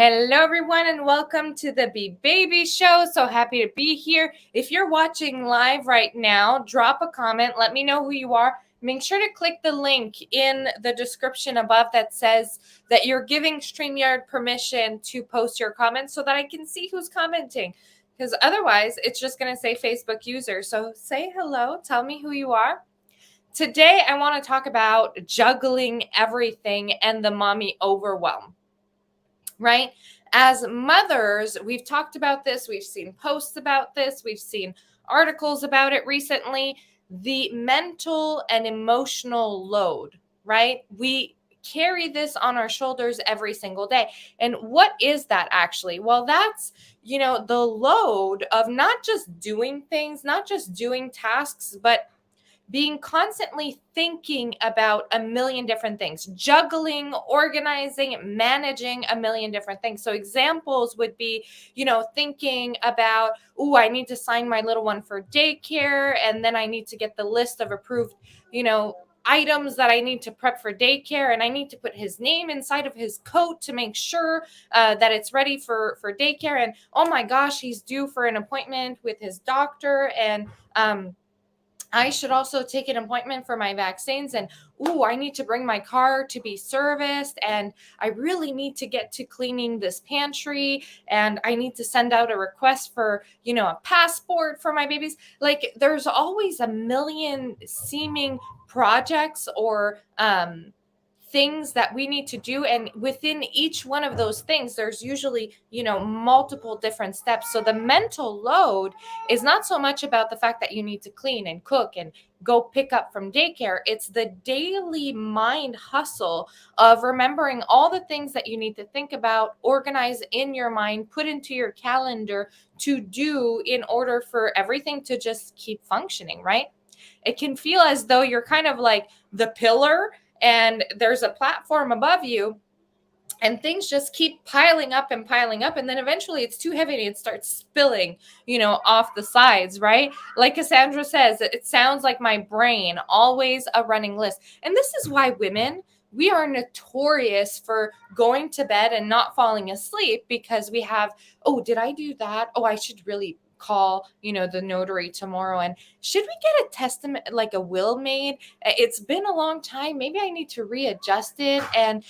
Hello, everyone, and welcome to the Be Baby Show. So happy to be here. If you're watching live right now, drop a comment. Let me know who you are. Make sure to click the link in the description above that says that you're giving StreamYard permission to post your comments so that I can see who's commenting. Because otherwise, it's just going to say Facebook user. So say hello. Tell me who you are. Today, I want to talk about juggling everything and the mommy overwhelm. Right? As mothers, we've talked about this, we've seen posts about this, we've seen articles about it recently. The mental and emotional load, right? We carry this on our shoulders every single day. And what is that actually? Well, that's, the load of not just doing things, not just doing tasks, but being constantly thinking about a million different things, juggling, organizing, managing a million different things. So examples would be, thinking about, I need to sign my little one for daycare, and then I need to get the list of approved, items that I need to prep for daycare, and I need to put his name inside of his coat to make sure that it's ready for daycare. And oh my gosh, he's due for an appointment with his doctor, and I should also take an appointment for my vaccines, and I need to bring my car to be serviced, and I really need to get to cleaning this pantry, and I need to send out a request for, a passport for my babies. Like, there's always a million seeming projects or things that we need to do, and within each one of those things there's usually multiple different steps. So the mental load is not so much about the fact that you need to clean and cook and go pick up from daycare. It's the daily mind hustle of remembering all the things that you need to think about, organize in your mind, put into your calendar to do in order for everything to just keep functioning, right? It can feel as though you're kind of like the pillar and there's a platform above you, and things just keep piling up and piling up, and then eventually it's too heavy and it starts spilling off the sides, right? Like Cassandra says, it sounds like my brain, always a running list. And this is why women, we are notorious for going to bed and not falling asleep, because we have, did I do that? I should really call the notary tomorrow, and should we get a testament, like a will made? It's been a long time, maybe I need to readjust it. And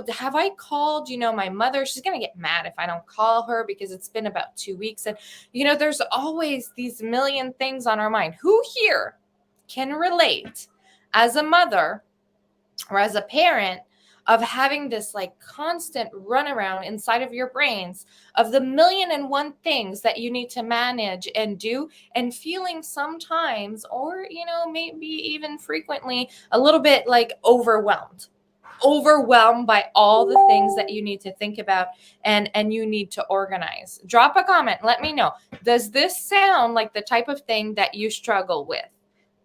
have I called my mother? She's gonna get mad if I don't call her because it's been about 2 weeks. And there's always these million things on our mind. Who here can relate as a mother or as a parent of having this like constant runaround inside of your brains of the million and one things that you need to manage and do, and feeling sometimes, or maybe even frequently, a little bit like overwhelmed by all the things that you need to think about and you need to organize? Drop a comment, let me know. Does this sound like the type of thing that you struggle with?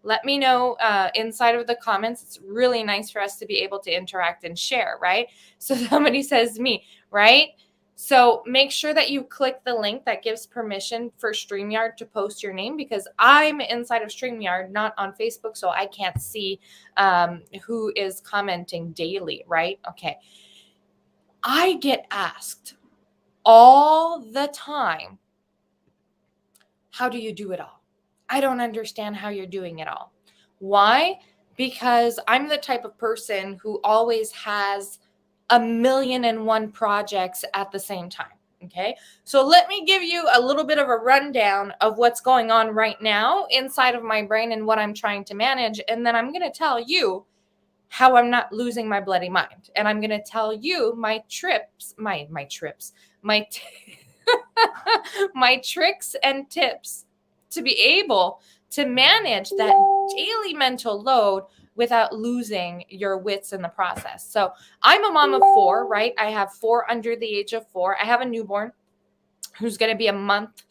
Let me know inside of the comments. It's really nice for us to be able to interact and share, right? So somebody says me, right? So make sure that you click the link that gives permission for StreamYard to post your name, because I'm inside of StreamYard, not on Facebook, so I can't see who is commenting daily, right? Okay. I get asked all the time, how do you do it all? I don't understand how you're doing it all. Why? Because I'm the type of person who always has a million and one projects at the same time. Okay. So let me give you a little bit of a rundown of what's going on right now inside of my brain and what I'm trying to manage. And then I'm going to tell you how I'm not losing my bloody mind. And I'm going to tell you my trips, my tricks and tips to be able to manage that daily mental load without losing your wits in the process. So I'm a mom of 4, right? I have 4 under the age of 4. I have a newborn who's going to be a month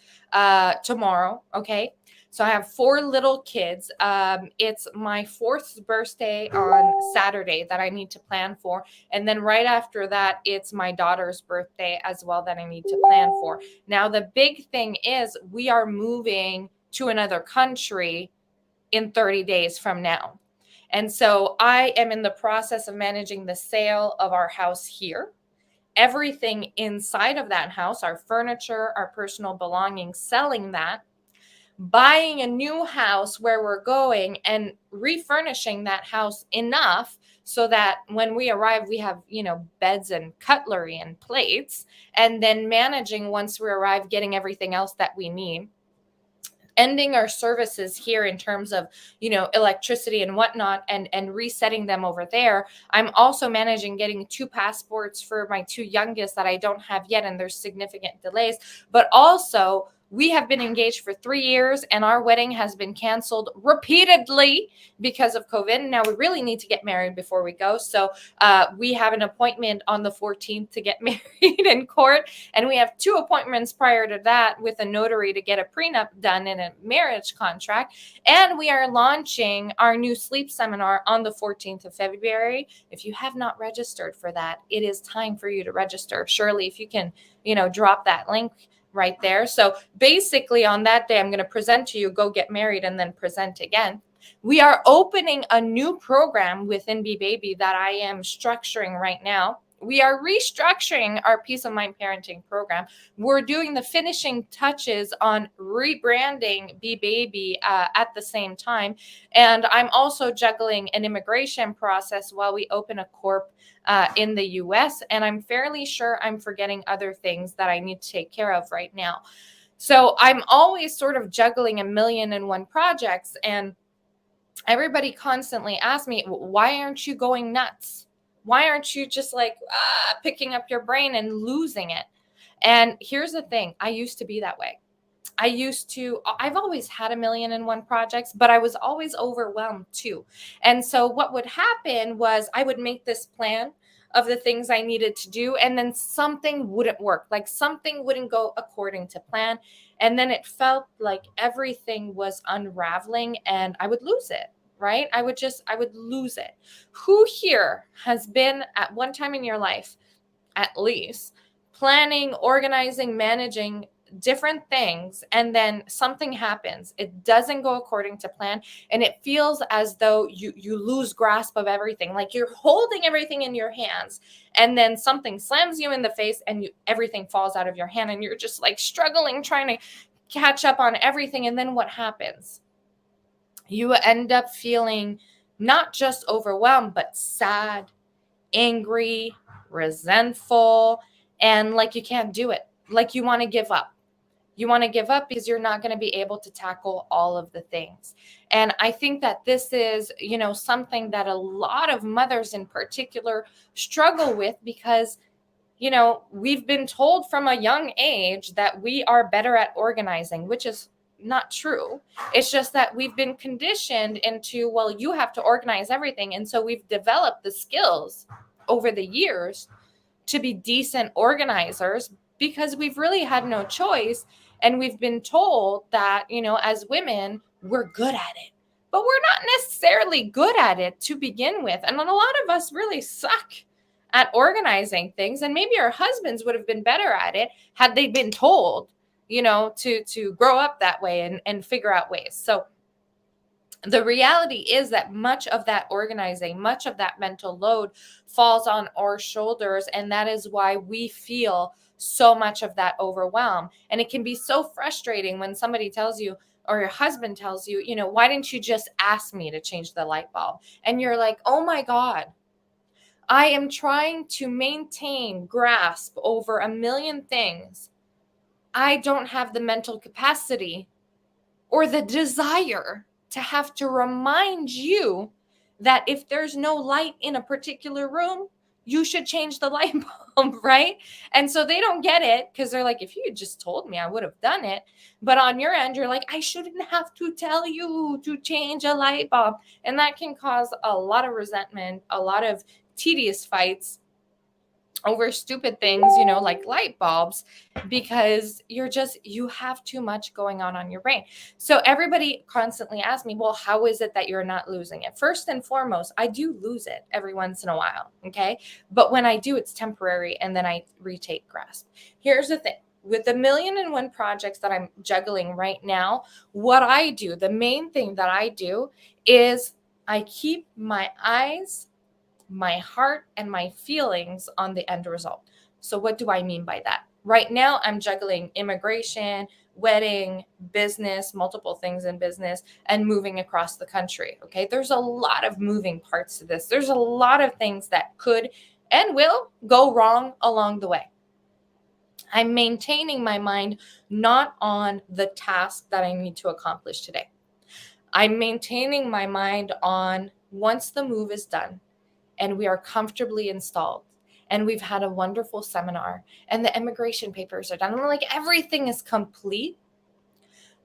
tomorrow. Okay. So I have 4 little kids. It's my 4th birthday on Saturday that I need to plan for. And then right after that, it's my daughter's birthday as well that I need to plan for. Now, the big thing is we are moving to another country in 30 days from now. And so I am in the process of managing the sale of our house here. everything inside of that house, our furniture, our personal belongings, selling that, buying a new house where we're going and refurnishing that house enough so that when we arrive, we have, beds and cutlery and plates, and then managing once we arrive, getting everything else that we need, ending our services here in terms of electricity and whatnot, and resetting them over there. I'm also managing getting 2 passports for my 2 youngest that I don't have yet, and there's significant delays. But also, we have been engaged for 3 years and our wedding has been canceled repeatedly because of COVID. Now we really need to get married before we go. So we have an appointment on the 14th to get married in court. And we have 2 appointments prior to that with a notary to get a prenup done in a marriage contract. And we are launching our new sleep seminar on the 14th of February. If you have not registered for that, it is time for you to register. Shirley, if you can, drop that link right there. So basically on that day, I'm going to present to you, go get married, and then present again. We are opening a new program within Be Baby that I am structuring right now. We are restructuring our Peace of Mind Parenting program. We're doing the finishing touches on rebranding Be Baby at the same time. And I'm also juggling an immigration process while we open a corp in the US. And I'm fairly sure I'm forgetting other things that I need to take care of right now. So I'm always sort of juggling 1,000,001 projects. And everybody constantly asks me, why aren't you going nuts? Why aren't you just like picking up your brain and losing it? And here's the thing. I used to be that way. I've always had 1,000,001 projects, but I was always overwhelmed too. And so what would happen was I would make this plan of the things I needed to do, and then something wouldn't work. Like something wouldn't go according to plan. And then it felt like everything was unraveling and I would lose it, right? I would lose it. Who here has been at one time in your life, at least, planning, organizing, managing different things, and then something happens, it doesn't go according to plan, and it feels as though you lose grasp of everything, like you're holding everything in your hands, and then something slams you in the face and everything falls out of your hand, and you're just like struggling trying to catch up on everything. And then what happens? You end up feeling not just overwhelmed, but sad, angry, resentful, and like you can't do it, like you want to give up. You want to give up because you're not going to be able to tackle all of the things. And I think that this is, something that a lot of mothers in particular struggle with because, we've been told from a young age that we are better at organizing, which is not true. It's just that we've been conditioned into, well, you have to organize everything. And so we've developed the skills over the years to be decent organizers because we've really had no choice. And we've been told that, as women, we're good at it, but we're not necessarily good at it to begin with. And a lot of us really suck at organizing things. And maybe our husbands would have been better at it had they been told, to grow up that way and figure out ways. So the reality is that much of that organizing, much of that mental load falls on our shoulders. And that is why we feel so much of that overwhelm. And it can be so frustrating when somebody tells you, or your husband tells you, why didn't you just ask me to change the light bulb? And you're like, oh my God, I am trying to maintain grasp over 1,000,000 things. I don't have the mental capacity or the desire to have to remind you that if there's no light in a particular room, you should change the light bulb, right? And so they don't get it because they're like, if you had just told me, I would have done it. But on your end, you're like, I shouldn't have to tell you to change a light bulb. And that can cause a lot of resentment, a lot of tedious fights over stupid things, like light bulbs, because you have too much going on your brain. So everybody constantly asks me, well, how is it that you're not losing it? First and foremost, I do lose it every once in a while. Okay. But when I do, it's temporary and then I retake grasp. Here's the thing. With the 1,000,001 projects that I'm juggling right now, what I do, the main thing that I do is I keep my eyes, my heart, and my feelings on the end result. So what do I mean by that? Right now, I'm juggling immigration, wedding, business, multiple things in business, and moving across the country. Okay. There's a lot of moving parts to this. There's a lot of things that could and will go wrong along the way. I'm maintaining my mind not on the task that I need to accomplish today. I'm maintaining my mind on once the move is done and we are comfortably installed and we've had a wonderful seminar and the immigration papers are done and like everything is complete,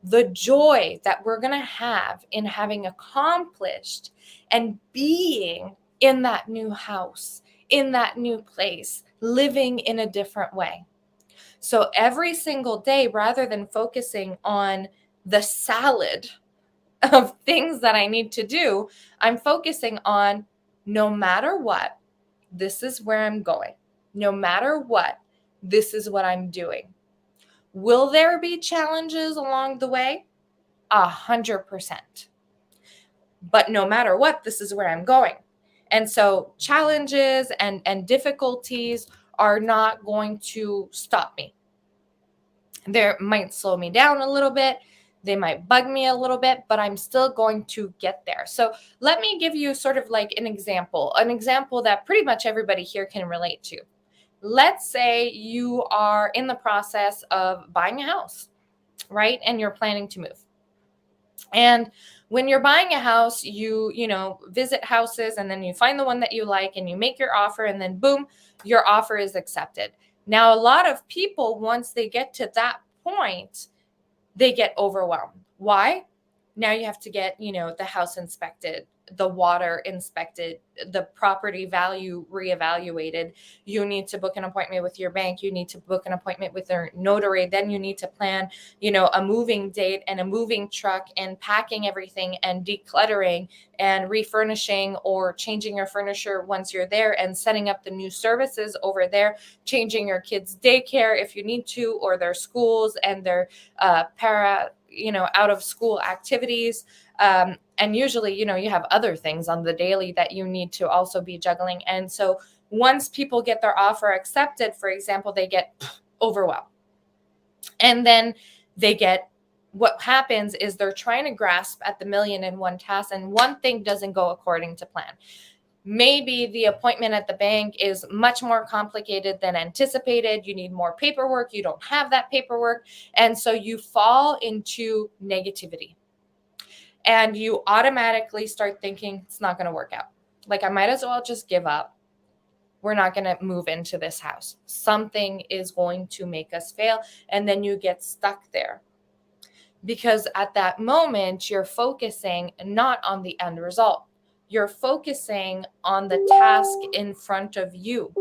the joy that we're going to have in having accomplished and being in that new house, in that new place, living in a different way. So every single day, rather than focusing on the salad of things that I need to do, I'm focusing on no matter what, this is where I'm going. No matter what, this is what I'm doing. Will there be challenges along the way? 100%. But no matter what, this is where I'm going. And so challenges and difficulties are not going to stop me. They might slow me down a little bit. They might bug me a little bit, but I'm still going to get there. So let me give you sort of like an example that pretty much everybody here can relate to. Let's say you are in the process of buying a house, right? And you're planning to move. And when you're buying a house, you visit houses and then you find the one that you like and you make your offer and then boom, your offer is accepted. Now, a lot of people, once they get to that point, they get overwhelmed. Why? Now you have to get, the house inspected, the water inspected, the property value reevaluated. You need to book an appointment with your bank. You need to book an appointment with their notary. Then you need to plan, a moving date and a moving truck and packing everything and decluttering and refurnishing or changing your furniture once you're there and setting up the new services over there, changing your kids' daycare if you need to, or their schools and their out of school activities. And usually, you have other things on the daily that you need to also be juggling. And so once people get their offer accepted, for example, they get overwhelmed. And then what happens is they're trying to grasp at the 1,000,001 tasks, and one thing doesn't go according to plan. Maybe the appointment at the bank is much more complicated than anticipated. You need more paperwork. You don't have that paperwork. And so you fall into negativity. And you automatically start thinking it's not going to work out. Like, I might as well just give up. We're not going to move into this house. Something is going to make us fail. And then you get stuck there. Because at that moment, you're focusing not on the end result. You're focusing on the task in front of you.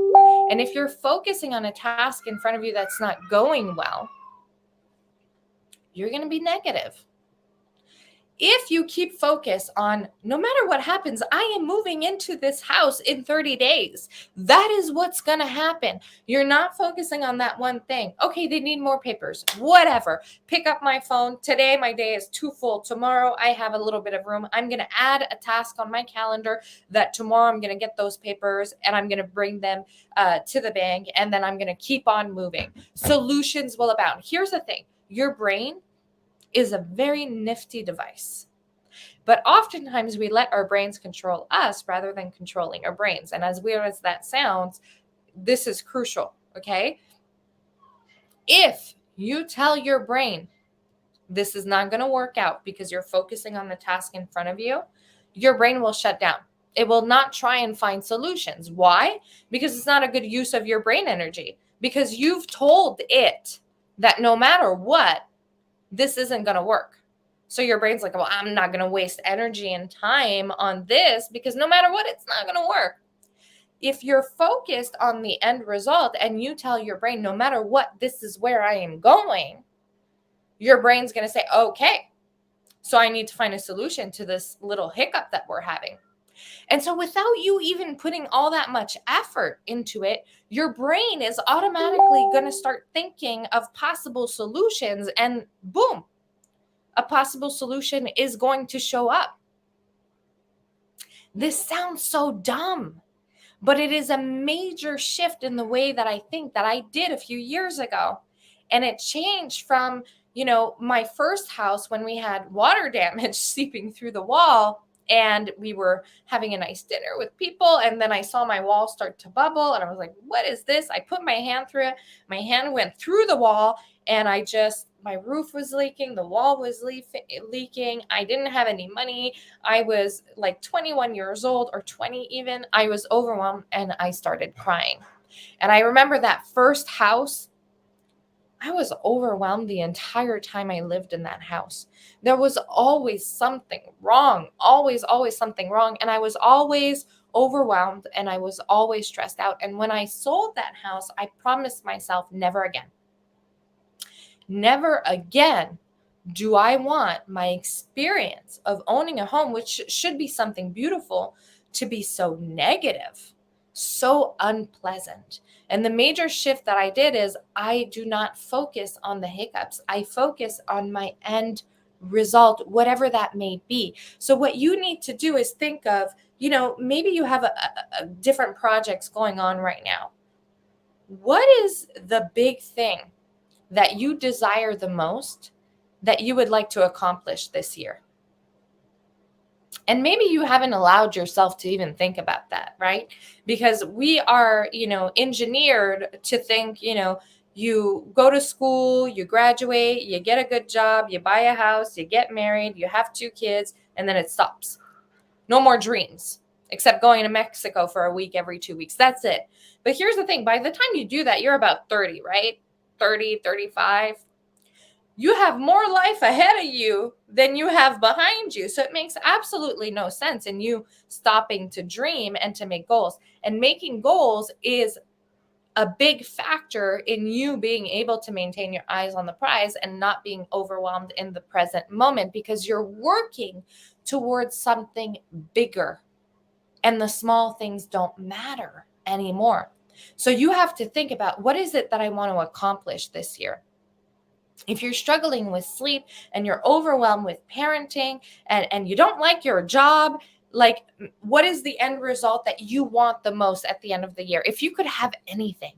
And if you're focusing on a task in front of you that's not going well, you're going to be negative. If you keep focus on no matter what happens, I am moving into this house in 30 days. That is what's going to happen. You're not focusing on that one thing. Okay, they need more papers, whatever. Pick up my phone. Today, my day is too full. Tomorrow, I have a little bit of room. I'm going to add a task on my calendar that tomorrow I'm going to get those papers and I'm going to bring them to the bank. And then I'm going to keep on moving. Solutions will abound. Here's the thing. Your brain is a very nifty device. But oftentimes we let our brains control us rather than controlling our brains. And as weird as that sounds, this is crucial, okay? If you tell your brain this is not going to work out because you're focusing on the task in front of you, your brain will shut down. It will not try and find solutions. Why? Because it's not a good use of your brain energy. Because you've told it that no matter what, this isn't going to work. So your brain's like, well, I'm not going to waste energy and time on this because no matter what, it's not going to work. If you're focused on the end result and you tell your brain, no matter what, this is where I am going, your brain's going to say, okay, so I need to find a solution to this little hiccup that we're having. And so without you even putting all that much effort into it, your brain is automatically going to start thinking of possible solutions and boom, a possible solution is going to show up. This sounds so dumb, But it is a major shift in the way that I think that I did a few years ago. And it changed from, my first house when we had water damage seeping through the wall and we were having a nice dinner with people. And then I saw my wall start to bubble and I was like, what is this? I put my hand through it. My hand went through the wall and my roof was leaking. The wall was leaking. I didn't have any money. I was like 21 years old or 20 even. I was overwhelmed and I started crying. And I remember that first house, I was overwhelmed the entire time I lived in that house. There was always something wrong, always something wrong. And I was always overwhelmed and I was always stressed out. And when I sold that house, I promised myself never again. Never again do I want my experience of owning a home, which should be something beautiful, to be so negative, so unpleasant. And the major shift that I did is I do not focus on the hiccups. I focus on my end result, whatever that may be. So what you need to do is think of, maybe you have a different projects going on right now. What is the big thing that you desire the most that you would like to accomplish this year? And maybe you haven't allowed yourself to even think about that, right? Because we are, engineered to think, you go to school, you graduate, you get a good job, you buy a house, you get married, you have 2 kids, and then it stops. No more dreams, except going to Mexico for a week every 2 weeks. That's it. But here's the thing. By the time you do that, you're about 30, right? 30, 35. You have more life ahead of you than you have behind you. So it makes absolutely no sense in you stopping to dream and to make goals. And making goals is a big factor in you being able to maintain your eyes on the prize and not being overwhelmed in the present moment, because you're working towards something bigger and the small things don't matter anymore. So you have to think about, what is it that I want to accomplish this year? If you're struggling with sleep and you're overwhelmed with parenting and you don't like your job, like, what is the end result that you want the most at the end of the year? If you could have anything,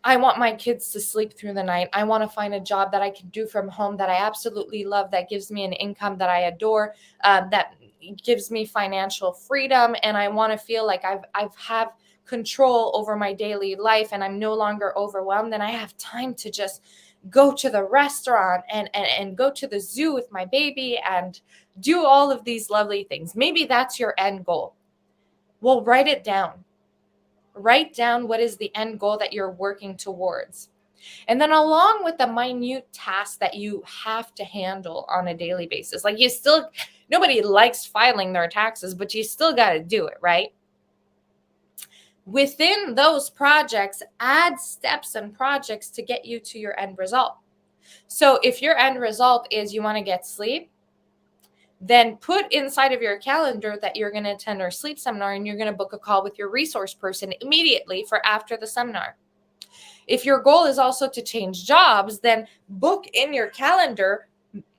I want my kids to sleep through the night. I want to find a job that I can do from home that I absolutely love, that gives me an income that I adore, that gives me financial freedom. And I want to feel like I've have control over my daily life and I'm no longer overwhelmed. And I have time to just go to the restaurant and go to the zoo with my baby and do all of these lovely things. Maybe that's your end goal. Well, write it down. Write down what is the end goal that you're working towards. And then along with the minute tasks that you have to handle on a daily basis, like nobody likes filing their taxes, but you still got to do it, right? Within those projects, add steps and projects to get you to your end result. So if your end result is you want to get sleep, then put inside of your calendar that you're going to attend our sleep seminar and you're going to book a call with your resource person immediately for after the seminar. If your goal is also to change jobs, then book in your calendar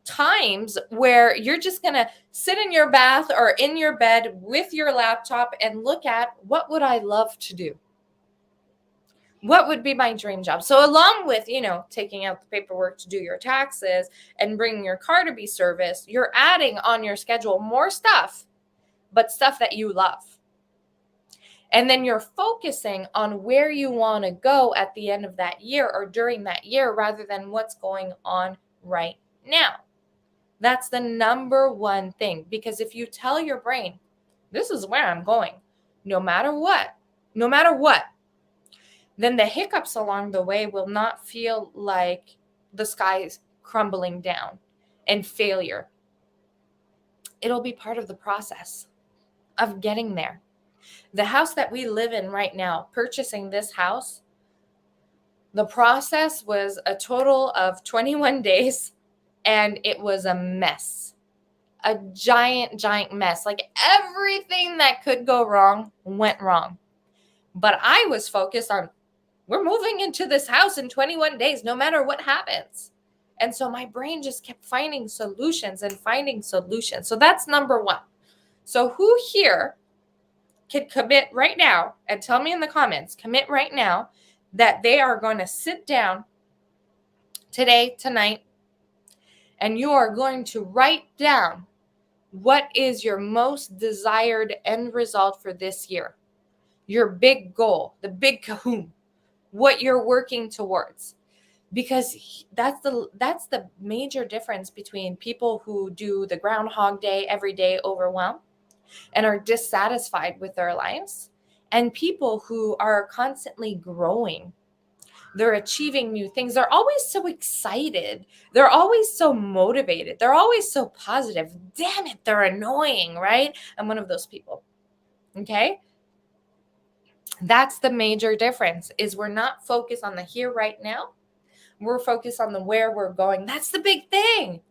times where you're just going to sit in your bath or in your bed with your laptop and look at, what would I love to do? What would be my dream job? So along with, taking out the paperwork to do your taxes and bringing your car to be serviced, you're adding on your schedule more stuff, but stuff that you love. And then you're focusing on where you want to go at the end of that year or during that year rather than what's going on right now. That's the number one thing, because if you tell your brain, this is where I'm going, no matter what, then the hiccups along the way will not feel like the sky's crumbling down and failure. It'll be part of the process of getting there. The house that we live in right now, purchasing this house, the process was a total of 21 days and it was a mess. A giant mess. Like everything that could go wrong went wrong. But I was focused on, we're moving into this house in 21 days, no matter what happens. And so my brain just kept finding solutions. So that's number one. So who here can commit right now and tell me in the comments, commit right now that they are going to sit down today, tonight, and you are going to write down what is your most desired end result for this year, your big goal, the big kahoom, what you're working towards. Because that's the major difference between people who do the Groundhog Day, everyday overwhelm, and are dissatisfied with their lives, and people who are constantly growing. They're achieving new things. They're always so excited. They're always so motivated. They're always so positive. Damn it, they're annoying, right? I'm one of those people. Okay? That's the major difference, is we're not focused on the here right now. We're focused on the where we're going. That's the big thing.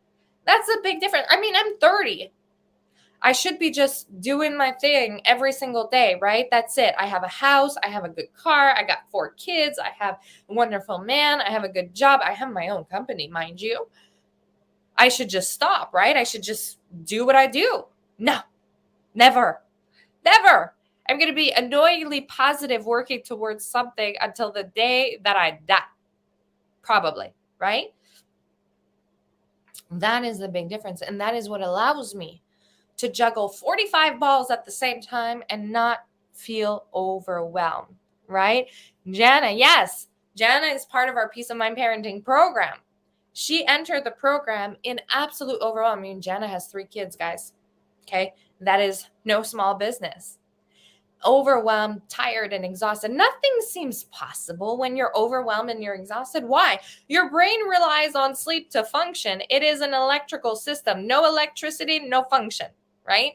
That's the big difference. I mean, I'm 30. I should be just doing my thing every single day, right? That's it. I have a house. I have a good car. I got 4 kids. I have a wonderful man. I have a good job. I have my own company, mind you. I should just stop, right? I should just do what I do. No, never, never. I'm going to be annoyingly positive working towards something until the day that I die. Probably, right? That is the big difference. And that is what allows me to juggle 45 balls at the same time and not feel overwhelmed, right? Jana, yes, Jana is part of our Peace of Mind Parenting program. She entered the program in absolute overwhelm. I mean, Jana has 3 kids, guys. Okay. That is no small business. Overwhelmed, tired, and exhausted. Nothing seems possible when you're overwhelmed and you're exhausted. Why? Your brain relies on sleep to function. It is an electrical system. No electricity, no function, right?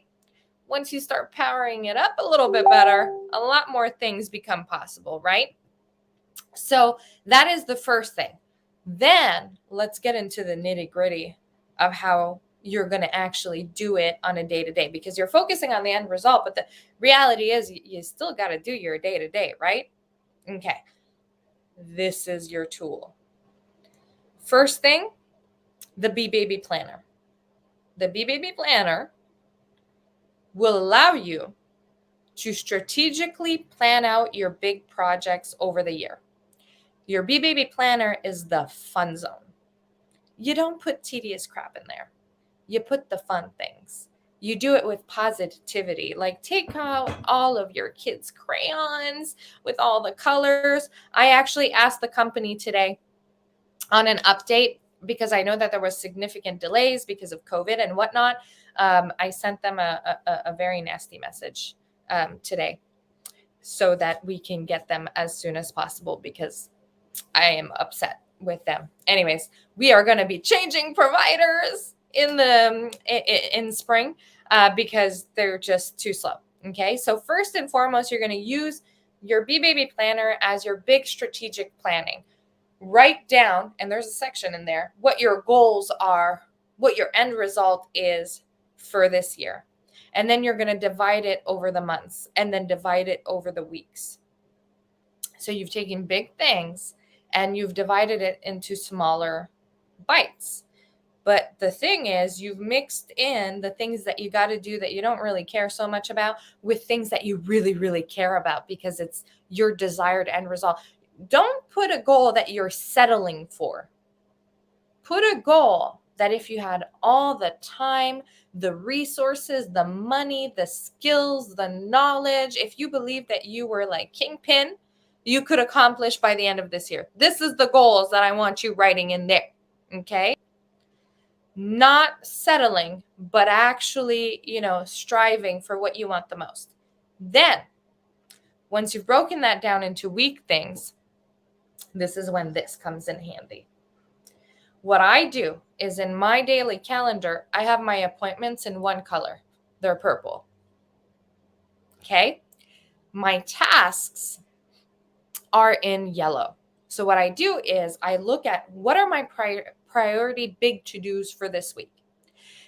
Once you start powering it up a little bit better, a lot more things become possible, right? So that is the first thing. Then let's get into the nitty-gritty of how you're going to actually do it on a day-to-day, because you're focusing on the end result, but the reality is you still got to do your day-to-day, right? Okay. This is your tool. First thing, the Bee Baby Planner. The Bee Baby Planner will allow you to strategically plan out your big projects over the year. Your Bee Baby Planner is the fun zone. You don't put tedious crap in there. You put the fun things. You do it with positivity. Like, take out all of your kids' crayons with all the colors. I actually asked the company today on an update, because I know that there was significant delays because of COVID and whatnot. I sent them a very nasty message today so that we can get them as soon as possible, because I am upset with them. Anyways, we are going to be changing providers in spring because they're just too slow. Okay. So first and foremost, you're going to use your Bee Baby Planner as your big strategic planning. Write down, and there's a section in there, what your goals are, what your end result is for this year. And then you're going to divide it over the months, and then divide it over the weeks. So you've taken big things and you've divided it into smaller bites. But the thing is, you've mixed in the things that you got to do that you don't really care so much about with things that you really, really care about, because it's your desired end result. Don't put a goal that you're settling for. Put a goal that if you had all the time, the resources, the money, the skills, the knowledge, if you believe that you were like Kingpin, you could accomplish by the end of this year. This is the goals that I want you writing in there. Okay. Not settling, but actually, striving for what you want the most. Then, once you've broken that down into week things, this is when this comes in handy. What I do is, in my daily calendar, I have my appointments in one color. They're purple. Okay. My tasks are in yellow. So what I do is I look at what are my priority big to-dos for this week.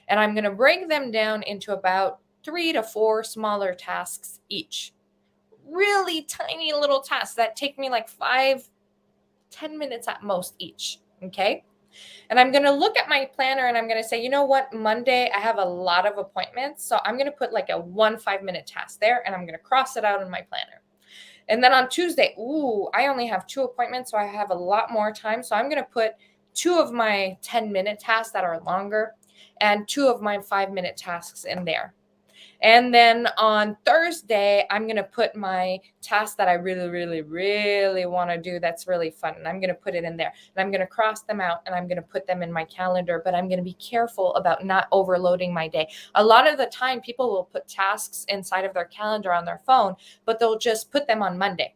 And I'm going to break them down into about 3 to 4 smaller tasks each. Really tiny little tasks that take me like 5-10 minutes at most each. Okay. And I'm going to look at my planner and I'm going to say, you know what, Monday, I have a lot of appointments. So I'm going to put like a 5-minute task there and I'm going to cross it out in my planner. And then on Tuesday, I only have 2 appointments, so I have a lot more time. So I'm going to put 2 of my 10-minute tasks that are longer and 2 of my 5-minute tasks in there. And then on Thursday, I'm going to put my task that I really, really, really want to do that's really fun. And I'm going to put it in there. And I'm going to cross them out and I'm going to put them in my calendar. But I'm going to be careful about not overloading my day. A lot of the time, people will put tasks inside of their calendar on their phone, but they'll just put them on Monday.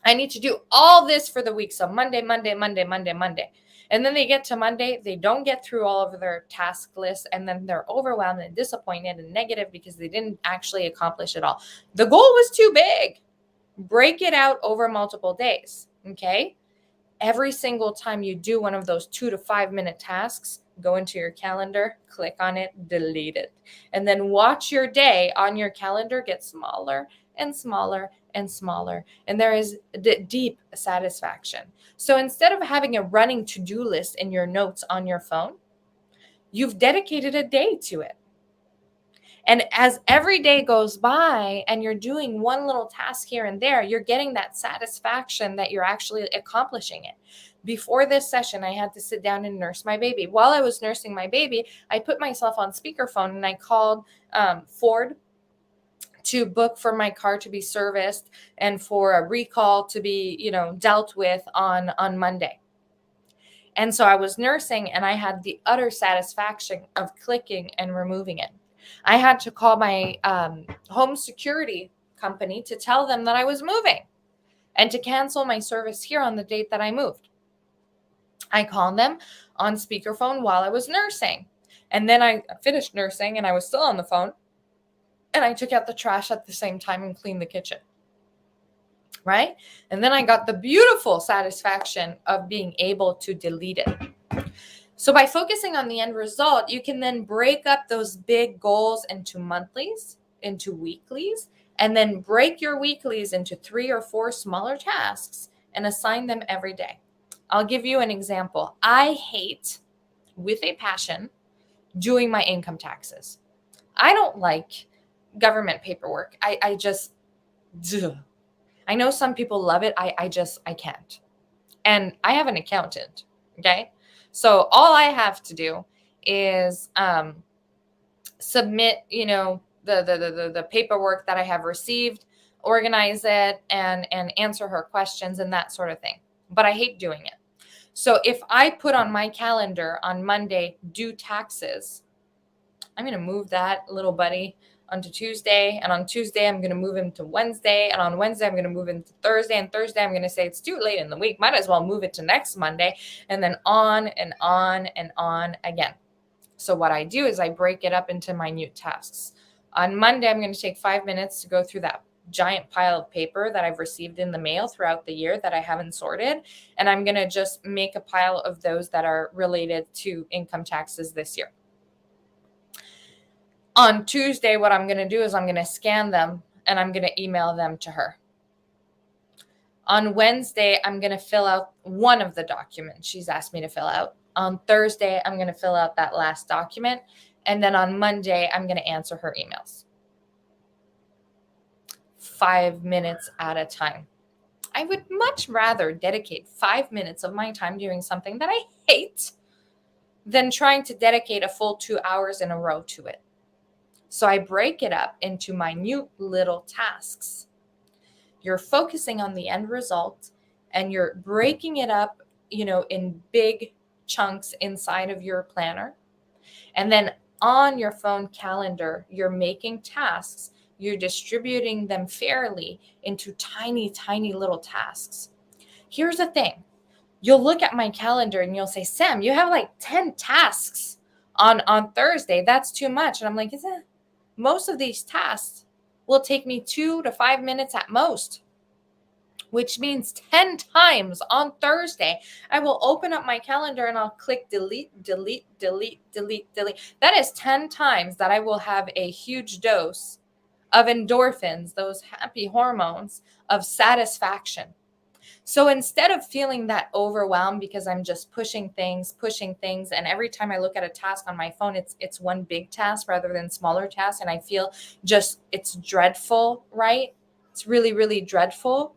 I need to do all this for the week. So Monday, Monday, Monday, Monday, Monday. And then they get to Monday, they don't get through all of their task lists, and then they're overwhelmed and disappointed and negative because they didn't actually accomplish it all. The goal was too big. Break it out over multiple days, okay? Every single time you do one of those 2 to 5 minute tasks, go into your calendar, click on it, delete it. And then watch your day on your calendar get smaller and smaller and smaller. And there is deep satisfaction. So instead of having a running to-do list in your notes on your phone, you've dedicated a day to it. And as every day goes by and you're doing one little task here and there, you're getting that satisfaction that you're actually accomplishing it. Before this session, I had to sit down and nurse my baby. While I was nursing my baby, I put myself on speakerphone and I called Ford to book for my car to be serviced and for a recall to be, dealt with on Monday. And so I was nursing and I had the utter satisfaction of clicking and removing it. I had to call my home security company to tell them that I was moving and to cancel my service here on the date that I moved. I called them on speakerphone while I was nursing. And then I finished nursing and I was still on the phone. And I took out the trash at the same time and cleaned the kitchen. Right? And then I got the beautiful satisfaction of being able to delete it. So by focusing on the end result, you can then break up those big goals into monthlies, into weeklies, and then break your weeklies into 3 or 4 smaller tasks and assign them every day. I'll give you an example. I hate, with a passion, doing my income taxes. I don't like government paperwork. I just, I know some people love it. I can't. And I have an accountant. Okay. So all I have to do is submit, the paperwork that I have received, organize it, and answer her questions and that sort of thing. But I hate doing it. So if I put on my calendar on Monday, due taxes, I'm going to move that little buddy onto Tuesday. And on Tuesday, I'm going to move him to Wednesday. And on Wednesday, I'm going to move him to Thursday. And Thursday, I'm going to say it's too late in the week. Might as well move it to next Monday. And then on and on and on again. So what I do is I break it up into minute tasks. On Monday, I'm going to take 5 minutes to go through that giant pile of paper that I've received in the mail throughout the year that I haven't sorted. And I'm going to just make a pile of those that are related to income taxes this year. On Tuesday, what I'm going to do is I'm going to scan them and I'm going to email them to her. On Wednesday, I'm going to fill out one of the documents she's asked me to fill out. On Thursday, I'm going to fill out that last document. And then on Monday, I'm going to answer her emails. 5 minutes at a time. I would much rather dedicate 5 minutes of my time doing something that I hate than trying to dedicate a full 2 hours in a row to it. So I break it up into minute little tasks. You're focusing on the end result and you're breaking it up, in big chunks inside of your planner. And then on your phone calendar, you're making tasks. You're distributing them fairly into tiny, tiny little tasks. Here's the thing. You'll look at my calendar and you'll say, Sam, you have like 10 tasks on Thursday. That's too much. And I'm like, is it? Most of these tasks will take me 2 to 5 minutes at most, which means 10 times on Thursday, I will open up my calendar and I'll click delete, delete, delete, delete, delete. That is 10 times that I will have a huge dose of endorphins, those happy hormones of satisfaction. So instead of feeling that overwhelmed because I'm just pushing things, and every time I look at a task on my phone, it's one big task rather than smaller tasks, and I feel just it's dreadful, right? It's really, really dreadful.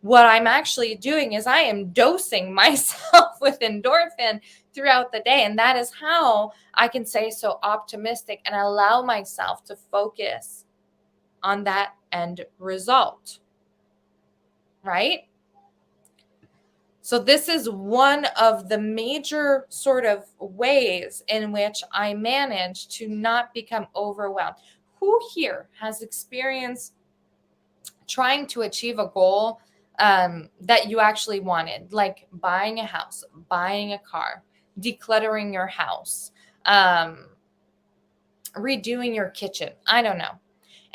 What I'm actually doing is I am dosing myself with endorphin throughout the day. And that is how I can say so optimistic and allow myself to focus on that end result, right? So this is one of the major sort of ways in which I manage to not become overwhelmed. Who here has experienced trying to achieve a goal that you actually wanted, like buying a house, buying a car, decluttering your house, redoing your kitchen? I don't know.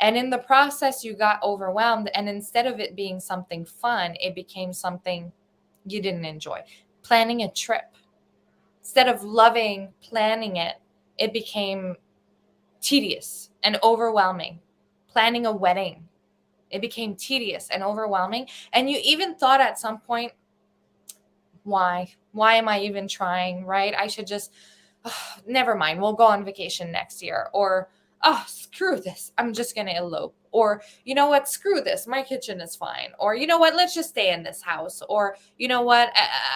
And in the process, you got overwhelmed. And instead of it being something fun, it became something you didn't enjoy. Planning a trip. Instead of loving planning it, it became tedious and overwhelming. Planning a wedding, it became tedious and overwhelming. And you even thought at some point, why? Why am I even trying, right? I should just, never mind. We'll go on vacation next year. Or, oh, screw this. I'm just going to elope. Or, you know what? Screw this. My kitchen is fine. Or, you know what? Let's just stay in this house. Or, you know what?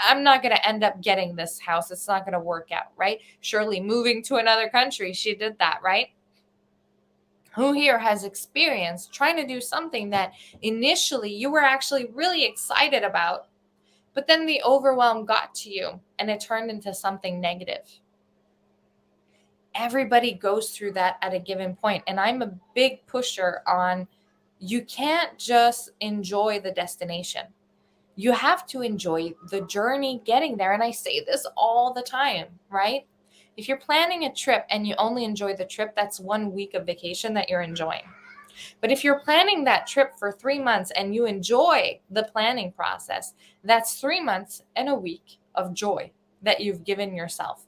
I'm not going to end up getting this house. It's not going to work out, right? Shirley moving to another country, she did that, right? Who here has experienced trying to do something that initially you were actually really excited about, but then the overwhelm got to you and it turned into something negative? Everybody goes through that at a given point. And I'm a big pusher on you can't just enjoy the destination. You have to enjoy the journey getting there. And I say this all the time, right? If you're planning a trip and you only enjoy the trip, that's 1 week of vacation that you're enjoying. But if you're planning that trip for 3 months and you enjoy the planning process, that's 3 months and a week of joy that you've given yourself.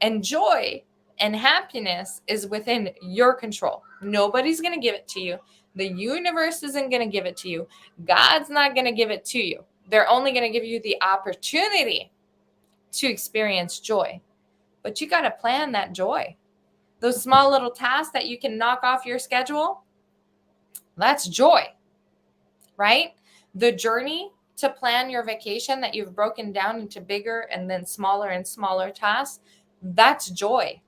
And joy and happiness is within your control. Nobody's going to give it to you. The universe isn't going to give it to you. God's not going to give it to you. They're only going to give you the opportunity to experience joy. But you got to plan that joy. Those small little tasks that you can knock off your schedule, that's joy, right? The journey to plan your vacation that you've broken down into bigger and then smaller and smaller tasks, that's joy.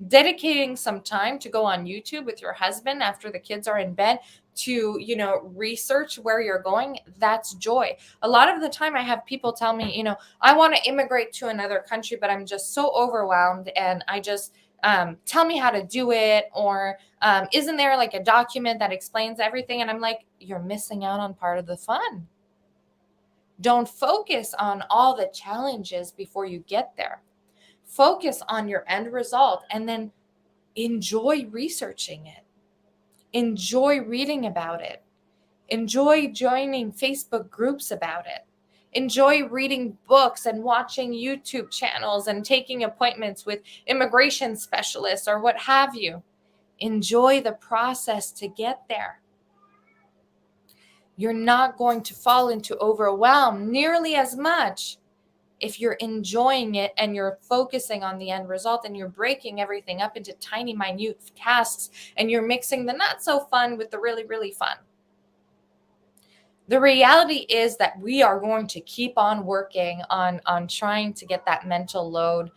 Dedicating some time to go on YouTube with your husband after the kids are in bed to, research where you're going, that's joy. A lot of the time I have people tell me, I want to immigrate to another country, but I'm just so overwhelmed and I just tell me how to do it. Or isn't there like a document that explains everything? And I'm like, you're missing out on part of the fun. Don't focus on all the challenges before you get there. Focus on your end result and then enjoy researching it. Enjoy reading about it. Enjoy joining Facebook groups about it. Enjoy reading books and watching YouTube channels and taking appointments with immigration specialists or what have you. Enjoy the process to get there. You're not going to fall into overwhelm nearly as much if you're enjoying it and you're focusing on the end result and you're breaking everything up into tiny, minute tasks and you're mixing the not so fun with the really, really fun. The reality is that we are going to keep on working on trying to get that mental load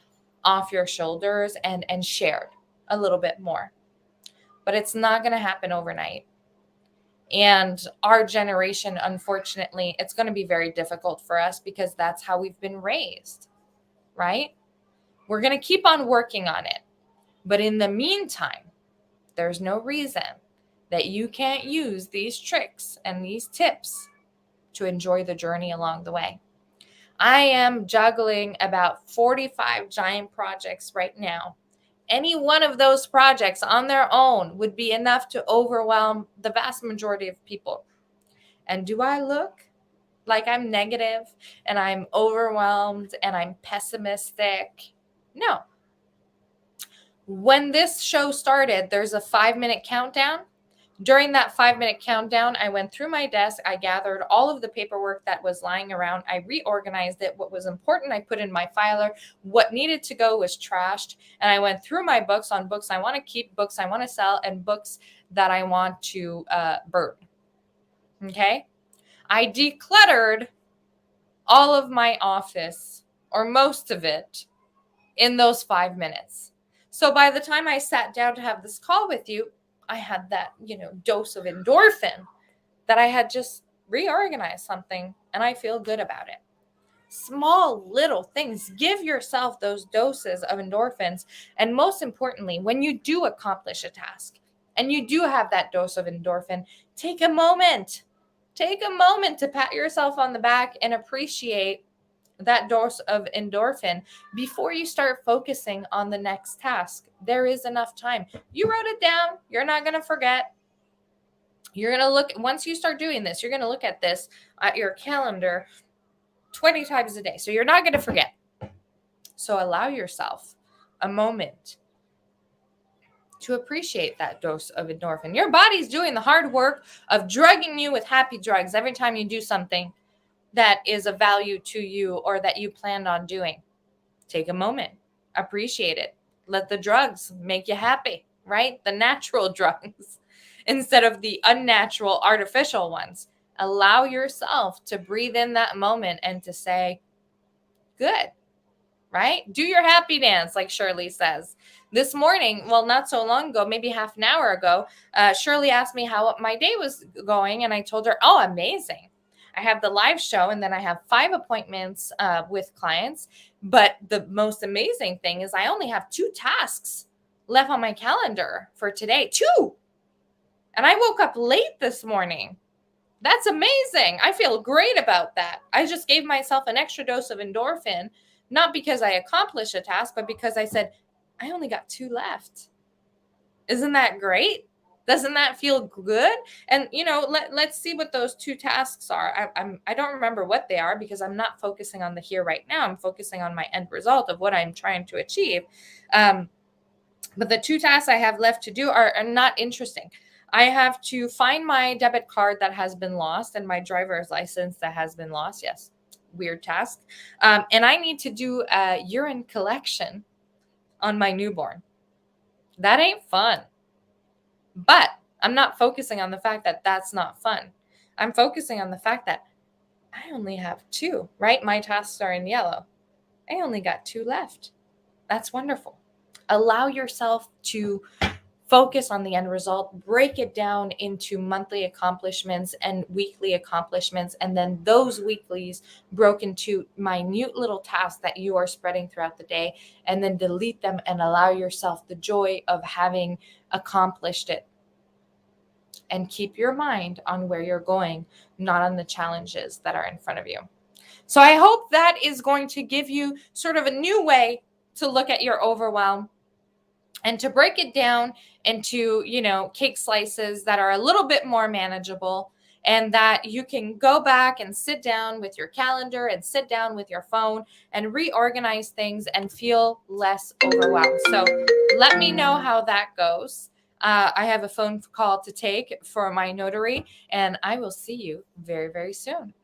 off your shoulders and shared a little bit more. But it's not going to happen overnight. And our generation, unfortunately, it's going to be very difficult for us because that's how we've been raised, right? We're going to keep on working on it. But in the meantime, there's no reason that you can't use these tricks and these tips to enjoy the journey along the way. I am juggling about 45 giant projects right now. Any one of those projects on their own would be enough to overwhelm the vast majority of people. And do I look like I'm negative and I'm overwhelmed and I'm pessimistic? No. When this show started, there's a 5-minute countdown. During that 5-minute countdown, I went through my desk. I gathered all of the paperwork that was lying around. I reorganized it. What was important, I put in my filer. What needed to go was trashed. And I went through my books on books I want to keep, books I want to sell, and books that I want to burn. Okay? I decluttered all of my office, or most of it, in those 5 minutes. So by the time I sat down to have this call with you, I had that, dose of endorphin that I had just reorganized something, and I feel good about it. Small little things. Give yourself those doses of endorphins. And most importantly, when you do accomplish a task and you do have that dose of endorphin, take a moment. Take a moment to pat yourself on the back and appreciate that dose of endorphin before you start focusing on the next task. There is enough time. You wrote it down. You're not going to forget. You're going to look, once you start doing this, you're going to look at this at your calendar 20 times a day. So you're not going to forget. So allow yourself a moment to appreciate that dose of endorphin. Your body's doing the hard work of drugging you with happy drugs every time you do something that is of value to you or that you planned on doing. Take a moment, appreciate it. Let the drugs make you happy, right? The natural drugs instead of the unnatural artificial ones. Allow yourself to breathe in that moment and to say, good, right? Do your happy dance, like Shirley says. This morning, well, not so long ago, maybe half an hour ago, Shirley asked me how my day was going, and I told her, oh, amazing. I have the live show, and then I have 5 appointments with clients. But the most amazing thing is I only have 2 tasks left on my calendar for today. 2. And I woke up late this morning. That's amazing. I feel great about that. I just gave myself an extra dose of endorphin, not because I accomplished a task, but because I said, I only got 2 left. Isn't that great? Doesn't that feel good? And, let's see what those 2 tasks are. I don't remember what they are because I'm not focusing on the here right now. I'm focusing on my end result of what I'm trying to achieve. But the 2 tasks I have left to do are not interesting. I have to find my debit card that has been lost and my driver's license that has been lost. Yes, weird task. And I need to do a urine collection on my newborn. That ain't fun. But I'm not focusing on the fact that that's not fun. I'm focusing on the fact that I only have 2, right? My tasks are in yellow. I only got 2 left. That's wonderful. Allow yourself to focus on the end result, break it down into monthly accomplishments and weekly accomplishments, and then those weeklies broken into minute little tasks that you are spreading throughout the day, and then delete them and allow yourself the joy of having accomplished it. And keep your mind on where you're going, not on the challenges that are in front of you. So I hope that is going to give you sort of a new way to look at your overwhelm and to break it down into, cake slices that are a little bit more manageable, and that you can go back and sit down with your calendar and sit down with your phone and reorganize things and feel less overwhelmed. So let me know how that goes. I have a phone call to take for my notary, and I will see you very, very soon.